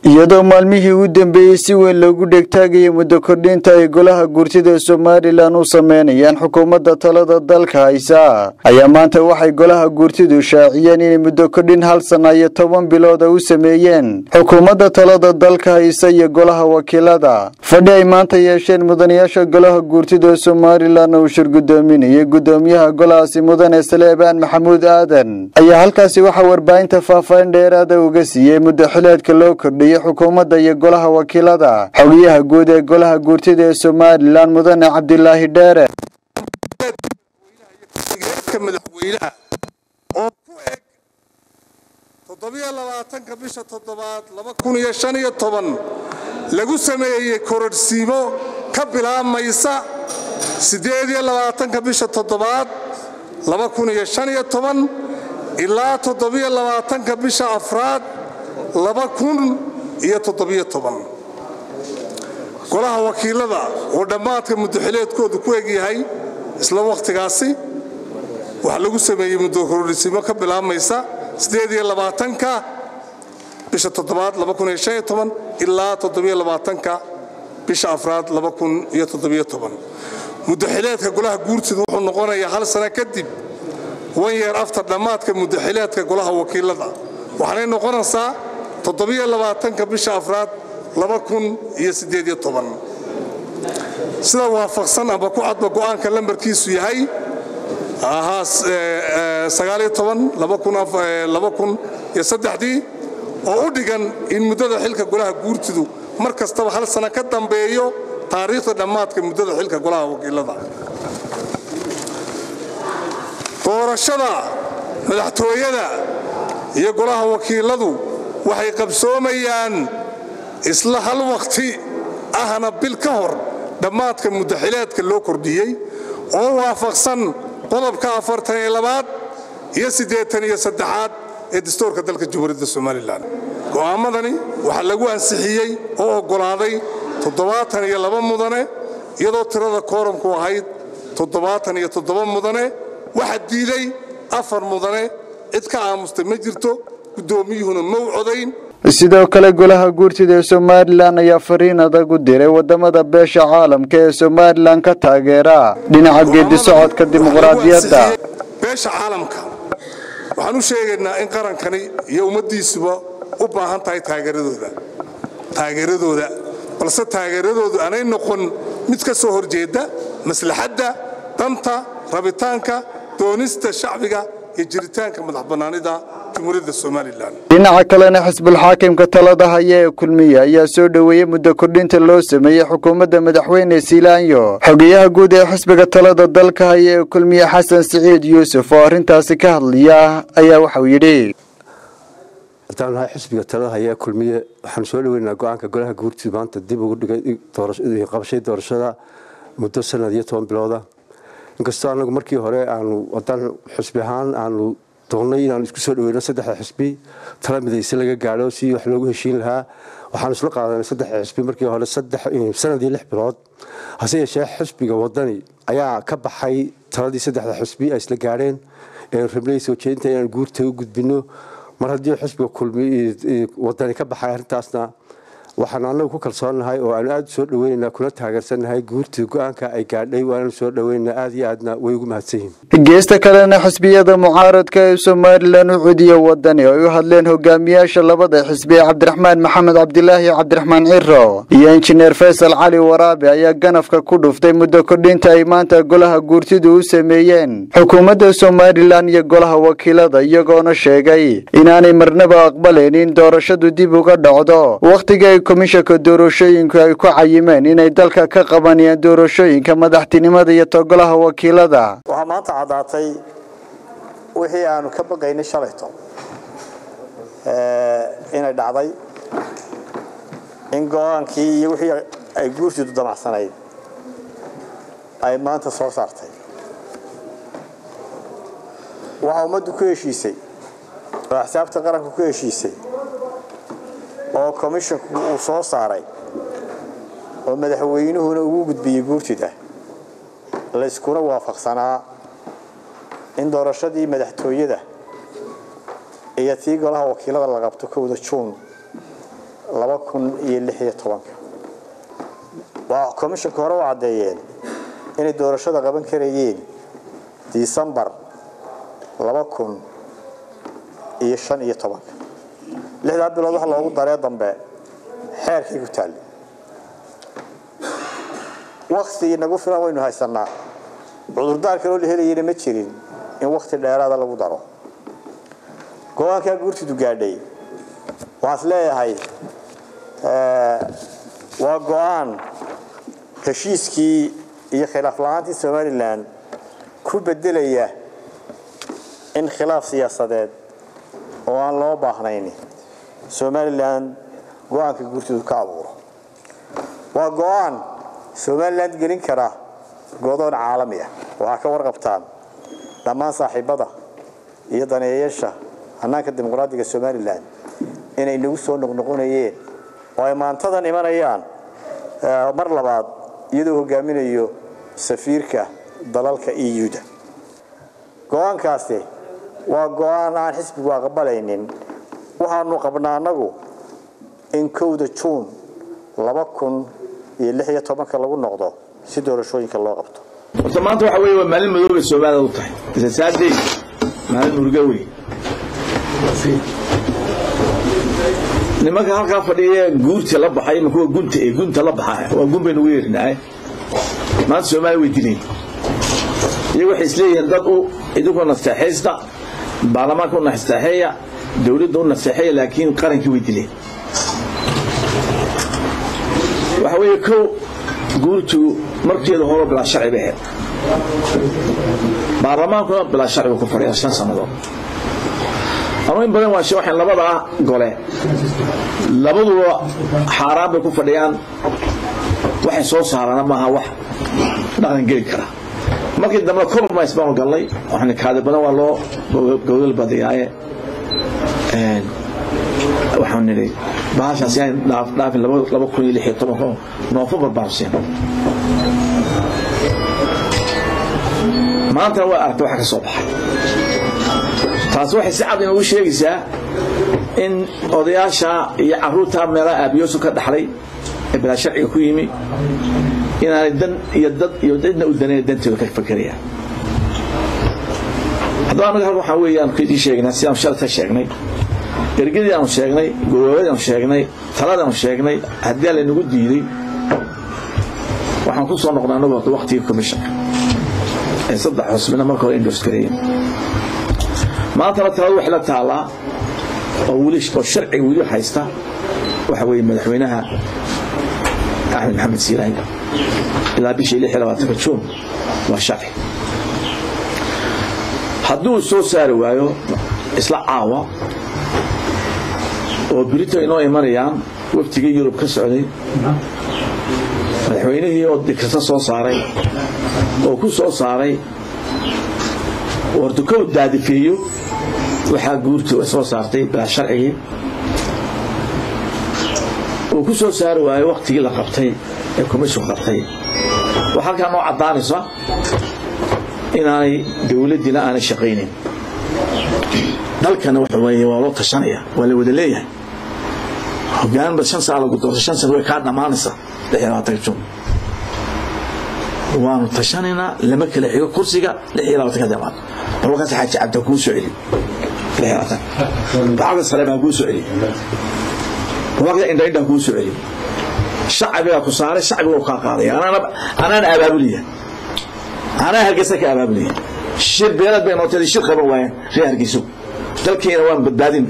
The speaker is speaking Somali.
iyadoo maalmihii u dambeeyay si weyn loogu dhegtaagay muddo kordhinta ay golaha guurtida Soomaaliland u sameeyeen xukuumadda talada dalka haysa ayaa maanta waxay golaha guurtidu shaaciyeen in muddo kordhin hal sano iyo 10 bilood u sameeyeen xukuumadda talada dalka haysa iyo golaha wakiilada fadhi ay maanta yeesheen mudanayaasha golaha guurtida Soomaaliland oo shirgudoominaya gudoomiyaha golahaasi mudane Saleebaan Maxamuud Aadan ayaa halkaasi waxa warbaahinta faahfaahin dheeraad ah uga siiyay muddo xileedka loo kordhiyay xukuumadda iyo golaha wakiilada xogayaha guud ee golaha guurtida Soomaaliland mudane Cabdilaahi Dheere madaxweynaha oo ku eg 27 bisha 7 2015 lagu sameeyay kororsiimo ka bilaabmaysa 28 bisha 7 2015 ilaa 27 bisha 4 2017 golaha wakiilada oo dhamaadka muddo xileedkoodu ku eg yahay isla waqtigaasi waxa lagu sameeyay muddo kororsiimo ka bilaabmaysa 28 bisha 7 2015 ilaa 27 bisha 4 2017 muddo xileedka golaha guurtida wuxuu noqonayaa hal sano kadib 1 year after dhamaadka muddo xileedka golaha wakiilada waxay noqonaysaa 27 bisha 4 2018 sida waafaqsan ama ku cadba go'aanka lambarkiisu yahay 19 oo u dhigan in muddada xilka golaha guurtidu mar kastaba hal sano ka dambeeyo taariikhda dhamaadka muddada xilka golaha wakiilada doorashada madaxtooyada iyo golaha wakiiladu waxay qabsoomayaan isla hal waqti ahna bil ka hor dhamaadka muddo xileedka loo kordhiyay oo waafaqsan qodobka 42 iyo 83 ee dastuurka dalka Jamhuuriyadda Soomaaliland go'aamadani waxa lagu ansixiyay oo ogolaaday 72 mudane iyadoo tirada kooramku ahayd 77 mudane waxa diiday 4 mudane cid ka aamustay ma jirto gudoomiyuhuna ma u codayn sidoo kale golaha guurtida Soomaaliland ayaa fariin adag u diray wadamada beesha caalamka ee Soomaaliland ka taageera dhinaca geedi socodka dimuqraadiyadda beesha caalamka waxaan u sheegaynaa in qarankani iyo ummadiisuba u baahan tahay taageeradooda balse taageeradoodu aanay noqon mid ka soo horjeeda maslaxadda danta rabitaanka doonista shacbiga iyo jiritaanka madaxbannaanida Jamhuuriyadda Soomaaliland dhinaca kalena xisbul xaakimka talada haya ee kulmiye ayaa soo dhaweeyay muddo kordhinta loo sameeyay xukuumadda madaxweyne Siilaanyo xogayaha guud ee xisbiga talada dalka haya ee kulmiye Xasan Saciid Yuusuf oo arintaasi ka hadlaya ayaa waxa uu yiri hadaan xisbiga talada haya ee kulmiye waxaan soo dhaweynaa go'aanka golaha guurtida maanta dib ugu dhigay doorashada muddo sanad iyo 10 bilood inkastoo anagu markii hore aanu wadan xisbi ahaan aanu doonay inaan isku soo dhaweeyno saddex xisbi tala midaysan laga gaaro si wax loogu heshiin lahaa waxaan isla qaadanay saddex xisbi markii hore sanad iyo 6 bilood hase yeeshee xisbiga wadani ayaa ka baxay taladii saddexda xisbi ay isla gaareen ee rabnay soo jeedinta inaan guurta u gudbino mar haddii xisbiga kulmiye wadani ka baxay arintaasna waxaan anagu ku kalsoonahay oo aan aad soo dhaweynaa kuna taageersanahay guurtii go'aanka ay gaadhay waan soo dhaweynaa aad iyo aadna way ugu mahadsanyihiin geesta kalena xisbiyada mucaaradka ee Soomaaliland u cudiyo wadani oo u hadleen hogaamiyaasha labada xisbi Cabdiraxmaan Maxamed Cabdilaahi Cabdiraxmaan Cirro iyo injineer Faysal Cali Waraabe ayaa ganafka ku dhuftay muddo kordhinta ay maanta golaha guurtidu u sameeyeen xukuumadda Soomaaliland iyo golaha wakiilada iyagoona sheegay inaanay marnaba aqbalaynin doorashadu dib uga dhacdo waqtiga komishanka doorashooyinka ay ku cayimeen inay dalka ka qabanayaan doorashooyinka madaxtinimada iyo golaha wakiilada waxa maanta cadaatay wixii aanu ka baqaynay shalayto inay dhacday in go'aankii iyo wixii ay guurtidu damacsanayd ay maanta soo saartay waxa ummaddu ku heshiisay xisaabta qaranka ku heshiisay oo komishanku uu soo saaray oo madaxweynuhuna ugu gudbiyay guurtida la iskuna waafaqsanaa in doorashadii madaxtooyada iyo tii golaha wakiilada la qabto 1 Juun 2016 waa komishanka hore u cadeeyeen inay doorashada qaban karayeen December 2015 lixda bilood waxa loogu daray dambe xeerkii ku taal waqti inagu filan waynu haysanaa cudurdaarka loo leeyahay ma jirin in waqti dheeraad lagu daro go'aanka guurtidu gaadhay waas leeyahay waa go'aan heshiiskii iyo khilaaf la'aantii Somaliland ku bedelaya in khilaaf siyaasadeed oo aan loo baahnayn Somaliland go'aanka guurtidu ka abuuro waa go'aan Somaliland gelin kara go'doon caalami ah waxa ka warqabtaan dhammaan saaxiibada iyo daneeyaasha hannaanka dimuqraadiga Somaliland inay nagu soo noqnoqonayeen oo ay maantadan imanayaan mar labaad iyadoo hogaaminayo safiirka dalalka EU-da go'aankaasi waa go'aan aan xisbigu aqbalaynin waxaanu qabnaa anagu in kowda June 2016 lagu noqdo si doorashooyinka loo qabto maanta waxa weeye maalin madoobe Soomaaliya u tahay isasaadii maalin murugawey nimanka halka fadhiya guurta la baxay ma kuwa gunta la baxay waa gunbeen ugu yeernaa maanta Soomaaliya way dileen iyagu waxay isleeyihiin dad u idinkoo nasteexaysta baarlamaanka u nasteexaya dawladda u nasteexaya laakiin qarankii way dileen waxa weeye kow guurtu markeeda hore bila sharci baa baarlamaanku bila sharci ku fadhiya 5 sanadood ama in badan waxaan labada gole labaduba xaraam bay ku fadhiyaan waxay soo saarana maaha wax dhaqan gali kara markii dambe compromise baan galay waxaan kaada badan waa loo gowdal badiyay waxaan niri baashaas ay dhaafin 2016 November baaseen maanta waa aragtay waxa ka soo baxay taas waxay si cad inuu sheegaysaa in odayaasha iyo caruurta meelaha aabiyoosu ka dhaxlay ee bila sharciga ku yimi inaan dan iyo dad iyo dadna u danay dantooda ka fakarayaan haddana anaga waxa weeyaan qeydii sheegnaa si aan shalta sheegnay ergadii aan sheegnay goboladan aan sheegnay taladan aan sheegnay haddii la nagu diiday waxaan ku soo noqnaa anagu waqtiga commission ee saddex xusbina marka hore endorse gareeyay maanta la talada wax la taala oo wali sharci wali haysta waxa weeye madaxweynaha Axmed Maxamed Siiraay ilaa bishii 26 June waa sharci hadduu soo saari waayo isla caawa oo Britain inoo imanayaan waftiga Yurub ka socday madaxweynihii oo dikreta soo saaray oo ku soo saaray wardu ka daadifiyo waxa guurtu soo saartay bila sharci oo ku soo saar waayo waqtigii la qabtay ee commission qabtay waxa ka noo cadaanaysa inaanay dawladina aan shaqeynin dalkana waxa weeye waa loo tashanaya wala wada leeyahay hogaan ba 5 sano lagu doorto 5 sano way ka dhamaanaysa 26 June waanu tashanina lama kala xigo kursiga 26 ka dhamaan balka xaaji cabdi ku soo celi بعض السلام أقول وقت إن أقول سعيد شعبي أكو صار شعبي وقاقاري أنا أبابلية أنا هرجسك أبابلية الشر بيرد بين وتدي الشر خبر وين في هرجسو تلكي نوام بدادين